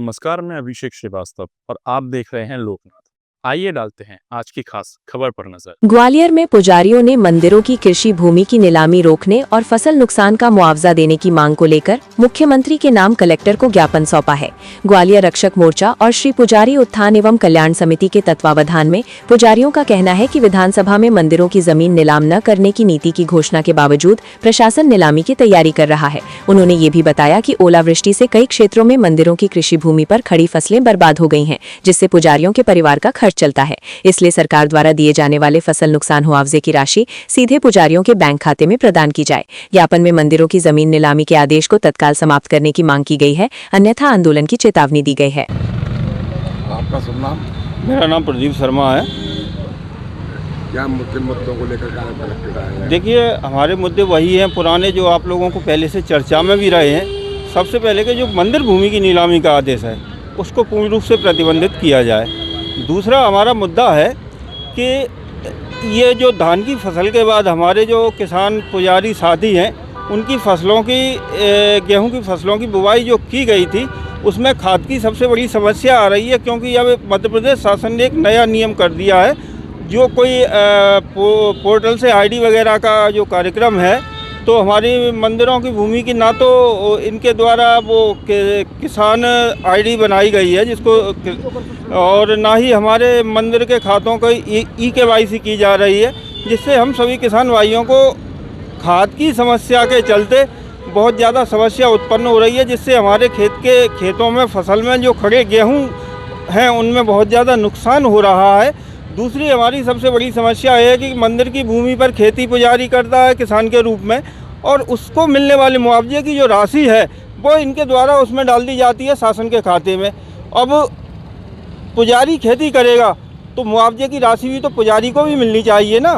नमस्कार, मैं अभिषेक श्रीवास्तव और आप देख रहे हैं लोकनाथ। आइए डालते हैं आज की खास खबर पर नजर। ग्वालियर में पुजारियों ने मंदिरों की कृषि भूमि की नीलामी रोकने और फसल नुकसान का मुआवजा देने की मांग को लेकर मुख्यमंत्री के नाम कलेक्टर को ज्ञापन सौंपा है। ग्वालियर रक्षक मोर्चा और श्री पुजारी उत्थान एवं कल्याण समिति के तत्वावधान में पुजारियों का कहना है कि विधानसभा में मंदिरों की जमीन नीलाम न करने की नीति की घोषणा के बावजूद प्रशासन नीलामी की तैयारी कर रहा है। उन्होंने ये भी बताया कि ओलावृष्टि से कई क्षेत्रों में मंदिरों की कृषि भूमि पर खड़ी फसलें बर्बाद हो गई हैं, जिससे पुजारियों के परिवार का खर्च चलता है। इसलिए सरकार द्वारा दिए जाने वाले फसल नुकसान मुआवजे की राशि सीधे पुजारियों के बैंक खाते में प्रदान की जाए। ज्ञापन में मंदिरों की जमीन नीलामी के आदेश को तत्काल समाप्त करने की मांग की गई है, अन्यथा आंदोलन की चेतावनी दी गई है। आपका शुभ नाम? मेरा नाम प्रदीप शर्मा है। क्या मुद्दों को लेकर कलेक्टर आए हैं? देखिए, हमारे मुद्दे वही हैं पुराने जो आप लोगों को पहले से चर्चा में भी रहे हैं। सबसे पहले कि जो मंदिर भूमि की नीलामी का आदेश है उसको पूर्ण रूप से प्रतिबंधित किया जाए। दूसरा हमारा मुद्दा है कि ये जो धान की फसल के बाद हमारे जो किसान पुजारी साथी हैं उनकी फसलों की गेहूं की फसलों की बुवाई जो की गई थी उसमें खाद की सबसे बड़ी समस्या आ रही है, क्योंकि अब मध्य प्रदेश शासन ने एक नया नियम कर दिया है। जो कोई पोर्टल से आईडी वगैरह का जो कार्यक्रम है, तो हमारी मंदिरों की भूमि की ना तो इनके द्वारा वो किसान आईडी बनाई गई है जिसको, और ना ही हमारे मंदिर के खातों का ई-KYC की जा रही है, जिससे हम सभी किसान भाइयों को खाद की समस्या के चलते बहुत ज़्यादा समस्या उत्पन्न हो रही है, जिससे हमारे खेतों में फसल में जो खड़े गेहूँ हैं उनमें बहुत ज़्यादा नुकसान हो रहा है। दूसरी हमारी सबसे बड़ी समस्या है कि मंदिर की भूमि पर खेती पुजारी करता है किसान के रूप में, और उसको मिलने वाले मुआवजे की जो राशि है वो इनके द्वारा उसमें डाल दी जाती है शासन के खाते में। अब पुजारी खेती करेगा तो मुआवजे की राशि भी तो पुजारी को भी मिलनी चाहिए ना।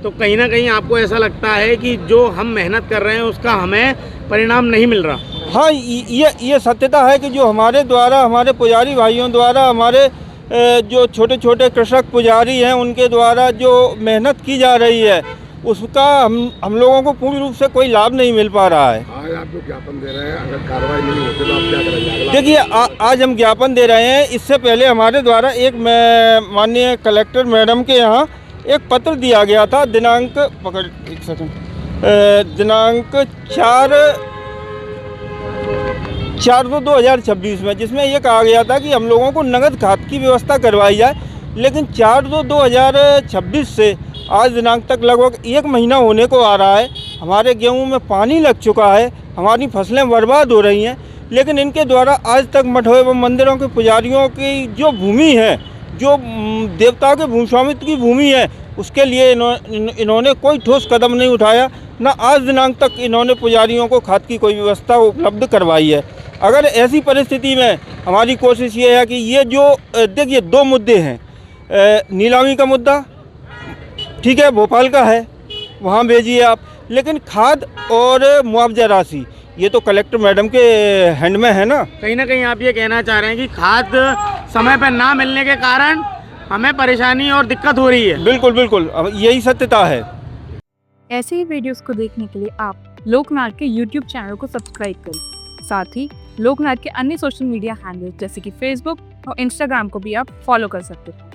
तो कहीं ना कहीं आपको ऐसा लगता है कि जो हम मेहनत कर रहे हैं उसका हमें परिणाम नहीं मिल रहा? हाँ, ये सत्यता है कि जो हमारे द्वारा, हमारे पुजारी भाइयों द्वारा, हमारे जो छोटे छोटे कृषक पुजारी हैं उनके द्वारा जो मेहनत की जा रही है उसका हम लोगों को पूर्ण रूप से कोई लाभ नहीं मिल पा रहा है। आज आप जो ज्ञापन दे रहे हैं, अगर कार्रवाई नहीं होती तो आप क्या करेंगे? देखिए, आज हम ज्ञापन दे रहे हैं। इससे पहले हमारे द्वारा एक माननीय कलेक्टर मैडम के यहाँ एक पत्र दिया गया था दिनांक 4/2/2026 में, जिसमें ये कहा गया था कि हम लोगों को नगद खाद की व्यवस्था करवाई जाए। लेकिन 4/2/2026 से आज दिनांक तक लगभग 1 महीना होने को आ रहा है। हमारे गेहूं में पानी लग चुका है, हमारी फसलें बर्बाद हो रही हैं, लेकिन इनके द्वारा आज तक मठों एवं मंदिरों के पुजारियों की जो भूमि है, जो देवताओं के भूस्वामित्व की भूमि है, उसके लिए इन्होंने कोई ठोस कदम नहीं उठाया। न आज दिनांक तक इन्होंने पुजारियों को खाद की कोई व्यवस्था उपलब्ध करवाई है। अगर ऐसी परिस्थिति में हमारी कोशिश ये है कि ये जो देखिए 2 मुद्दे हैं, नीलामी का मुद्दा ठीक है भोपाल का है, वहाँ भेजिए आप, लेकिन खाद और मुआवजा राशि ये तो कलेक्टर मैडम के हैंड में है ना। कहीं ना कहीं आप ये कहना चाह रहे हैं कि खाद समय पर ना मिलने के कारण हमें परेशानी और दिक्कत हो रही है? बिल्कुल बिल्कुल, यही सत्यता है। ऐसे ही वीडियोस को देखने के लिए आप लोकनाथ के YouTube चैनल को सब्सक्राइब करें। साथ ही लोकनाथ के अन्य सोशल मीडिया हैंडल्स जैसे कि फेसबुक और इंस्टाग्राम को भी आप फॉलो कर सकते हैं।